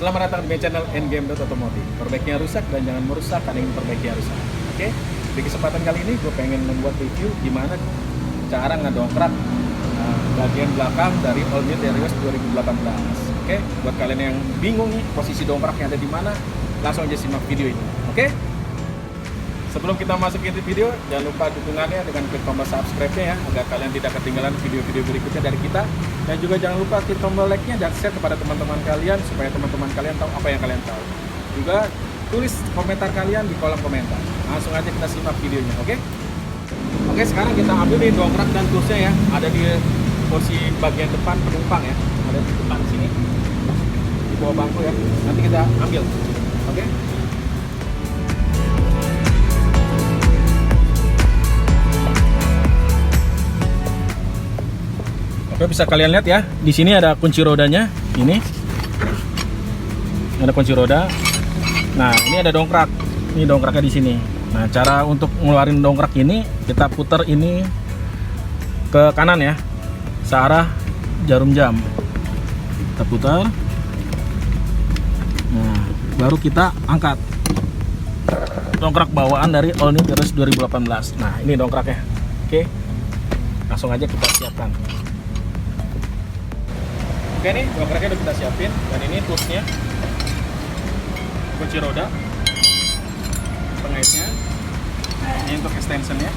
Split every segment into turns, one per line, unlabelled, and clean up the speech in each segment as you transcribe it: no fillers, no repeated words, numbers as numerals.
Selamat datang di channel Endgame.Otomotif. Perbaiknya rusak dan jangan merusak, karena ingin perbaiknya rusak. Oke, di kesempatan kali ini gue pengen membuat review gimana cara ngedongkrak bagian belakang dari All New Terios 2018. Oke, buat kalian yang bingung nih posisi dongkraknya ada di mana, langsung aja simak video ini. Oke? Sebelum kita masuk ke video, jangan lupa dukungannya dengan klik tombol subscribe-nya ya, agar kalian tidak ketinggalan video-video berikutnya dari kita. Dan juga jangan lupa klik tombol like-nya dan share kepada teman-teman kalian, supaya teman-teman kalian tahu apa yang kalian tahu. Juga tulis komentar kalian di kolom komentar. Langsung aja kita simak videonya, oke? Oke, sekarang kita ambil nih dongkrak dan toolsnya ya, ada di posisi bagian depan penumpang ya, ada di depan sini, di bawah bangku ya. Nanti kita ambil, oke? Oke, bisa kalian lihat ya, di sini ada kunci rodanya. Ini ada kunci roda. Nah, ini ada dongkrak. Ini dongkraknya di sini. Nah, cara untuk ngeluarin dongkrak ini, kita putar ini ke kanan ya, searah jarum jam. Kita putar. Nah, baru kita angkat. Dongkrak bawaan dari All New Terios 2018. Nah, ini dongkraknya. Oke, langsung aja kita siapkan. Oke nih, dongkraknya udah kita siapin, dan ini toolsnya, kunci roda, pengaitnya, ini untuk extensionnya.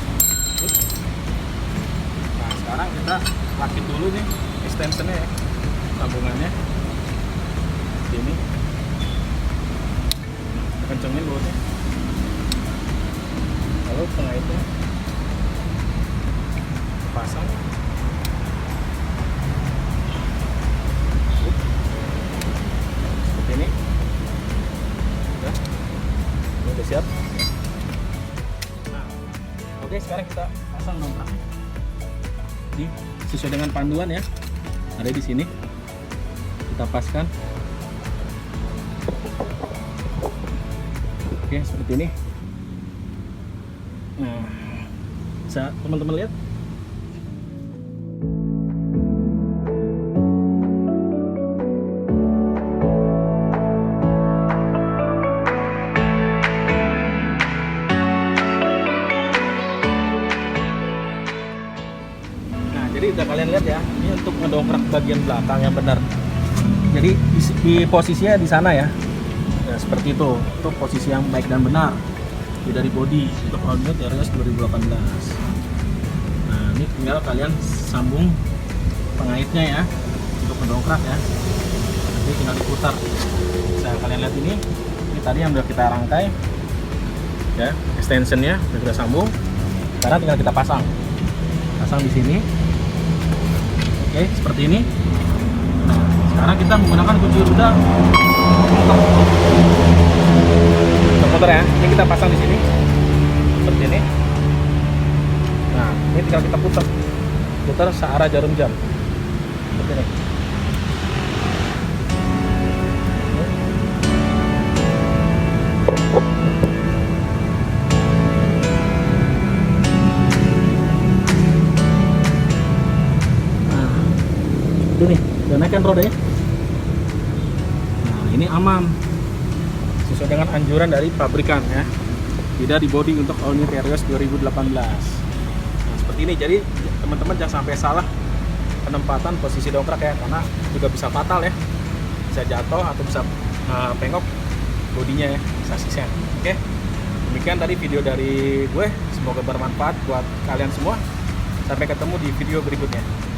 Nah, sekarang kita rakit dulu nih extensionnya ya, sambungannya ini, kencengin dulu nih, lalu pengaitnya pasang. Ini udah siap. Nah, oke, sekarang kita pasang dongkrak. Ini sesuai dengan panduan ya, ada di sini. Kita paskan. Oke, seperti ini. Nah, bisa teman-teman lihat. Jadi udah kalian lihat ya, ini untuk ngedongkrak bagian belakang yang benar. Jadi di posisinya di sana ya. Ya, seperti itu. Itu posisi yang baik dan benar. Ini dari body untuk All New Terios 2018. Nah, ini tinggal kalian sambung pengaitnya ya untuk ngedongkrak ya. Nanti tinggal diputar. Bisa kalian lihat ini tadi yang udah kita rangkai. Ya, extensionnya udah kita sambung. Sekarang tinggal kita pasang. Pasang di sini. Oke, seperti ini. Nah, sekarang kita menggunakan kunci roda untuk putar ya. Ini kita pasang di sini seperti ini. Nah, ini tinggal kita putar searah jarum jam seperti ini. Ini nih, udah naikkan rodanya. Nah, ini aman sesuai dengan anjuran dari pabrikan ya, tidak di body untuk All New Terios 2018. Nah, seperti ini. Jadi teman-teman jangan sampai salah penempatan posisi dongkrak ya, karena juga bisa fatal ya, bisa jatuh atau bisa pengok bodinya ya, sasisnya. Oke, demikian tadi video dari gue, semoga bermanfaat buat kalian semua. Sampai ketemu di video berikutnya.